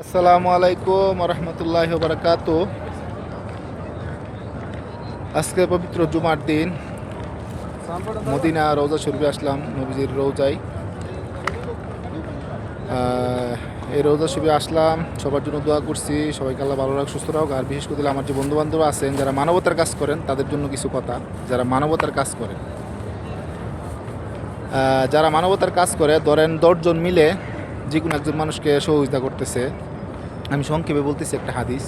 আসসালামু আলাইকুম রহমতুল্লাহ বারাকাত। আজকে পবিত্র জুমার দিন মদিনা রওজা শরীফে আসলাম, নবীজির রওজায়। এই রওজা শরীফে আসলাম, সবার জন্য দোয়া করছি, সবাইকে আল্লাহ ভালো রাখ, সুস্থ রাখ। আর বিশেষ করে আমার যে বন্ধু বান্ধব আছেন যারা মানবতার কাজ করেন তাদের জন্য কিছু কথা। যারা মানবতার কাজ করেন, ধরেন 10 জন মিলে যে কোনো একজন মানুষকে সহযোগিতা করতেছে। আমি সংক্ষেপে বলতেছি একটা হাদিস।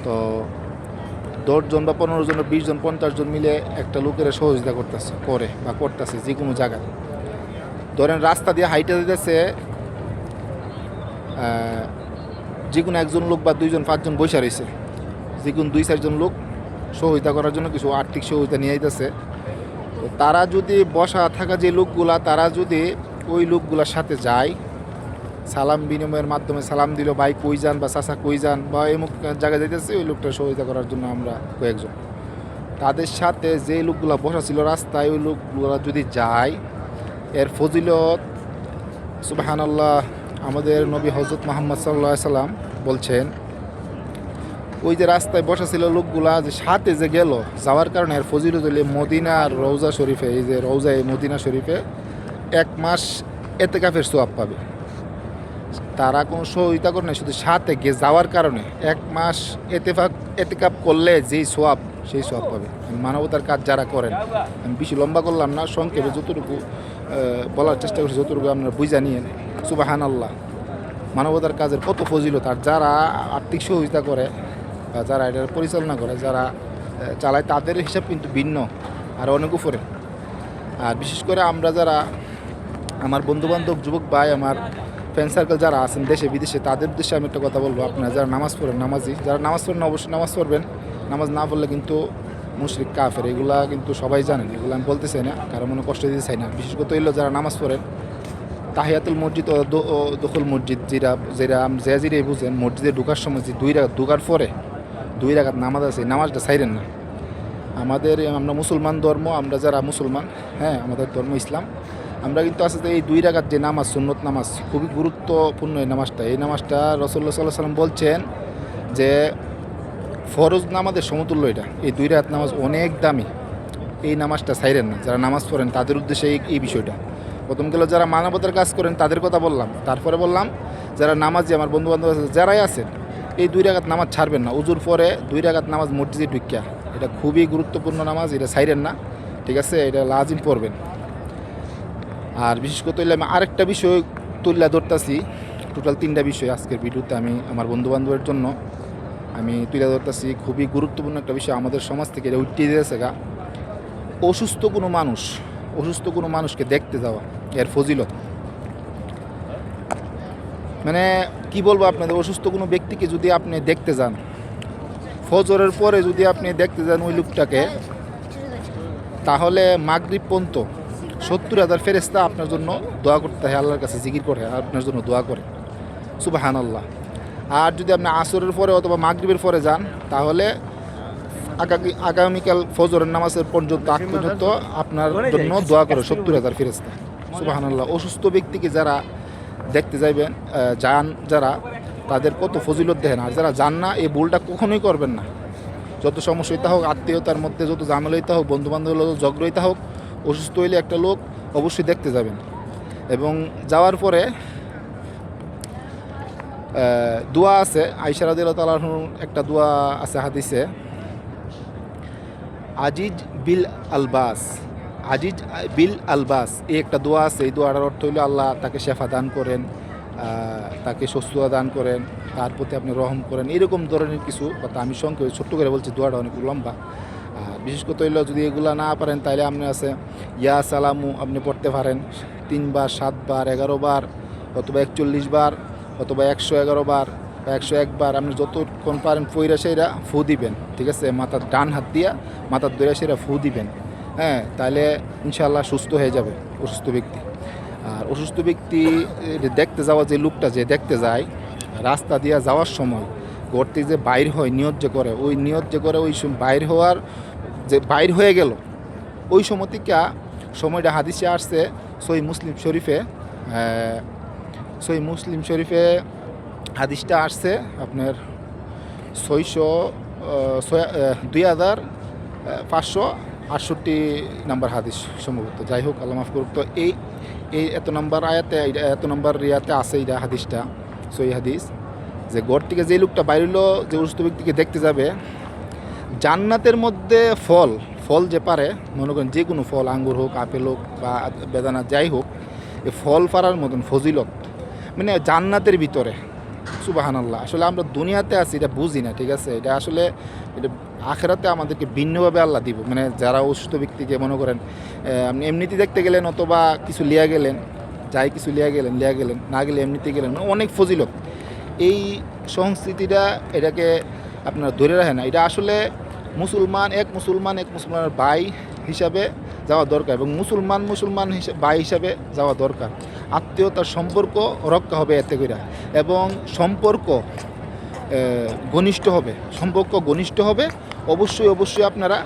তো 10 জন বা 15 জন বা 20 জন 50 জন মিলে একটা লোকের সহযোগিতা করতেছে যে কোনো জায়গায়। ধরেন রাস্তা দিয়ে হাইটে দিতেছে, যে কোনো একজন লোক বা 2 জন 5 জন বসে রয়েছে, যে কোনো 2-4 জন লোক সহযোগিতা করার জন্য কিছু আর্থিক সহযোগিতা নিয়ে যেতেছে। তো তারা যদি বসা থাকা যে লোকগুলা, তারা যদি ওই লোকগুলার সাথে যায়, সালাম বিনিময়ের মাধ্যমে সালাম দিল, ভাই কই যান বা চাচা কই যান বা এমুক জায়গায় যাইতেছে, ওই লোকটা সহযোগিতা করার জন্য আমরা কয়েকজন। তাদের সাথে যে লোকগুলা বসা ছিল রাস্তায়, ওই লোকগুলা যদি যায়, এর ফজিলত সুবহানাল্লাহ। আমাদের নবী হযরত মুহাম্মদ সাল্লাল্লাহু আলাইহি সাল্লাম বলছেন, ওই যে রাস্তায় বসা ছিল লোকগুলা যে সাথে যে গেল, যাওয়ার কারণে এর ফজিলত হলে মদিনার রওজা শরীফে, এই যে রওজায় মদিনা শরীফে 1 মাস এতেকাফের সওয়াব পাবে। তারা কোনো সহযোগিতা করে না, শুধু সাথে গিয়ে যাওয়ার কারণে 1 মাস এতেকাফ করলে যেই সোয়াব, সেই সোয়াব পাবে। মানবতার কাজ যারা করেন, আমি বেশি লম্বা করলাম না, সংক্ষেপে যতটুকু বলার চেষ্টা করছি, যতটুকু আপনারা বুঝা নিয়েন। সুবহানাল্লাহ, মানবতার কাজের কত ফজিলত। আর যারা আর্থিক সহযোগিতা করে বা যারা এটার পরিচালনা করে, যারা চালায়, তাদের হিসাব কিন্তু ভিন্ন আর অনেক উপরে। আর বিশেষ করে আমরা যারা, আমার বন্ধুবান্ধব, যুবক ভাই, আমার ফ্রেন্ড সার্কেল যারা আছেন দেশে বিদেশে, তাদের উদ্দেশ্যে আমি একটা কথা বলবো। আপনারা যারা নামাজ পড়েন, যারা নামাজ পড়েন অবশ্যই নামাজ পড়বেন। নামাজ না পড়লে কিন্তু মুশরিক, কাফের, এগুলা কিন্তু সবাই জানেন। এগুলো আমি বলতে চাই না, কারো মনে কষ্ট দিতে চাই না। বিশেষ করে হইলো যারা নামাজ পড়েন, তাহিয়াতুল মসজিদ ও দখল মসজিদ, যেটাই বুঝেন, মসজিদে ঢোকার সময় যে 2 রাকাত, ঢোকার পরে 2 রাকাত নামাজ আছে, নামাজটা ছাইরেন না। আমরা মুসলমান ধর্ম, আমরা যারা মুসলমান, হ্যাঁ, আমাদের ধর্ম ইসলাম, আমরা কিন্তু আসলে এই 2 রাকাত যে নামাজ, সুন্নত নামাজ, খুবই গুরুত্বপূর্ণ এই নামাজটা। রাসূলুল্লাহ সাল্লাল্লাহু আলাইহি ওয়াসাল্লাম বলছেন যে ফরজ নামাজের সমতুল্য এটা। এই 2 রাকাত নামাজ অনেক দামি, এই নামাজটা ছাইরেন না। যারা নামাজ পড়েন তাদের উদ্দেশ্যে এই বিষয়টা। প্রথম গেল যারা মানবতার কাজ করেন তাদের কথা বললাম, তারপরে বললাম যারা নামাজি, আমার বন্ধুবান্ধব আছে যারাই আছেন, এই 2 রাকাত নামাজ ছাড়বেন না। উজুর পরে 2 রাকাত নামাজ মসজিদে ঢুকিয়া, এটা খুবই গুরুত্বপূর্ণ নামাজ, এটা ছাইরেন না, ঠিক আছে? এটা লাজিম পড়বেন। আর বিশেষ করে আমি আরেকটা বিষয় তুলে ধরতেছি, টোটাল 3টা বিষয় আজকের ভিডিওতে আমি আমার বন্ধুবান্ধবের জন্য আমি তুলে ধরতেছি। খুবই গুরুত্বপূর্ণ একটা বিষয়, আমাদের সমাজ থেকে এটা উঠিয়ে দিয়েছে গা। অসুস্থ কোনো মানুষকে দেখতে যাওয়া, এর ফজিলত মানে কি বলবো আপনাদের। অসুস্থ কোনো ব্যক্তিকে যদি আপনি দেখতে যান, ফজরের পরে যদি আপনি দেখতে যান ওই লোকটাকে, তাহলে মাগরিব পর্যন্ত 70,000 ফেরেশতা আপনার জন্য দোয়া করতে হয়, আল্লাহর কাছে জিকির করে, আপনার জন্য দোয়া করে। সুবহানাল্লাহ। আর যদি আপনি আসরের পরে অথবা মাগরিবের পরে যান, তাহলে আগামীকাল ফজরের নামাজের পর্যন্ত আগ পর্যন্ত আপনার জন্য দোয়া করে 70,000 ফেরেশতা। সুবহানাল্লাহ। অসুস্থ ব্যক্তিকে যারা দেখতে যারা, তাদের কত ফজিলত দেখেন। আর যারা যান না, এই ভুলটা কখনোই করবেন না। যত সমস্যা হইতে হোক, আত্মীয়তার মধ্যে যত ঝামেলা হইতে হোক, বন্ধুবান্ধবের যত ঝগড়া হইতে হোক, অসুস্থ হইলে একটা লোক অবশ্যই দেখতে যাবেন। এবং যাওয়ার পরে দোয়া আছে, আয়েশা রাদিয়াল্লাহু তাআলা আনহার একটা দোয়া আছে হাদিসে, আজিজ বিল আলবাস, এই একটা দোয়া আছে। এই দোয়াটার অর্থ হইল আল্লাহ তাকে শেফা দান করেন, তাকে সুস্থতা দান করেন, তার প্রতি আপনি রহম করেন, এরকম ধরনের কিছু কথা। আমি সংক্ষেপে ছোট্ট করে বলছি, দোয়াটা অনেক লম্বা। বিশেষ করে হইল যদি এগুলা না পারেন, তাহলে আপনি আছে ইয়া সালামু আপনি পড়তে পারেন 3 বার, 7 বার, 11 বার, অথবা 41 বার, অথবা 111 বার বা 101 বার। আপনি যতক্ষণ পারেন পইরা সেইরা ফু দিবেন, ঠিক আছে? মাথার ডান হাত দিয়া মাথার দইরা সেইরা ফু দিবেন, হ্যাঁ, তাহলে ইনশাআল্লাহ সুস্থ হয়ে যাবে অসুস্থ ব্যক্তি। আর অসুস্থ ব্যক্তি দেখতে যাওয়া, যে লোকটা যে দেখতে যায়, রাস্তা দিয়া যাওয়ার সময় ঘর থেকে যে বাইর হয়, নিয়ত যে করে, ওই বাইর হয়ে গেল, ওই সময় থেকে সময়টা হাদিসে আসছে সহিহ মুসলিম শরীফে হাদিসটা আসছে আপনার 2568 নাম্বার হাদিস সম্ভবত। যাই হোক, আল্লাহ মাফ করুক। তো এই এই এত নম্বর আয়াতে, এত নম্বর রিয়াতে আছে এইটা হাদিসটা, সই হাদিস, যে ঘর থেকে যে লোকটা বাইরেলো, যে অসুস্থ ব্যক্তিকে দেখতে যাবে, জান্নাতের মধ্যে ফল ফল যে পারে, মনে করেন যে কোনো ফল, আঙ্গুর হোক, আপেল হোক বা বেদানা, যাই হোক, এই ফল পারার মতন ফজিলত মানে জান্নাতের ভিতরে। সুবহানাল্লাহ। আসলে আমরা দুনিয়াতে আছি এটা বুঝি না, ঠিক আছে? এটা আসলে এটা আখেরাতে আমাদেরকে ভিন্নভাবে আল্লাহ দিব। মানে যারা অসুস্থ ব্যক্তিকে মনে করেন আপনি এমনিতে দেখতে গেলেন, অথবা কিছু লিয়া গেলেন, যাই কিছু লিয়া গেলেন, না গেলে এমনিতে গেলেন, মানে অনেক ফজিলত। এই সংস্কৃতিটা এটাকে আপনারা ধরে রাখেন না। এটা আসলে এক মুসলমানের ভাই হিসাবে যাওয়া দরকার, এবং মুসলমান ভাই হিসাবে যাওয়া দরকার। আত্মীয়তার সম্পর্ক রক্ষা হবে এতে করে, এবং সম্পর্ক ঘনিষ্ঠ হবে। অবশ্যই আপনারা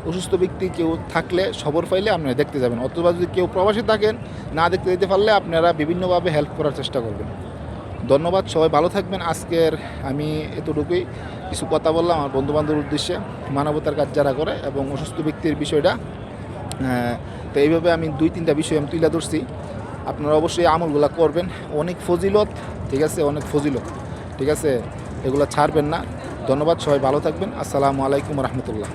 অসুস্থ ব্যক্তি কেউ থাকলে, খবর পাইলে আপনারা দেখতে যাবেন, অথবা যদি কেউ প্রবাসী থাকেন, না দেখতে যেতে পারলে আপনারা বিভিন্নভাবে হেল্প করার চেষ্টা করবেন। ধন্যবাদ, সবাই ভালো থাকবেন। আজকের আমি এতটুকুই কিছু কথা বললাম আমার বন্ধুবান্ধবের উদ্দেশ্যে, মানবতার কাজ যারা করে এবং অসুস্থ ব্যক্তির বিষয়টা। তো এইভাবে আমি 2-3টা বিষয় আমি তুলে ধরছি। আপনারা অবশ্যই আমলগুলো করবেন, অনেক ফজিলত, ঠিক আছে? অনেক ফজিলত, ঠিক আছে? এগুলো ছাড়বেন না। ধন্যবাদ, সবাই ভালো থাকবেন। আসসালামু আলাইকুম রহমতুল্লাহ।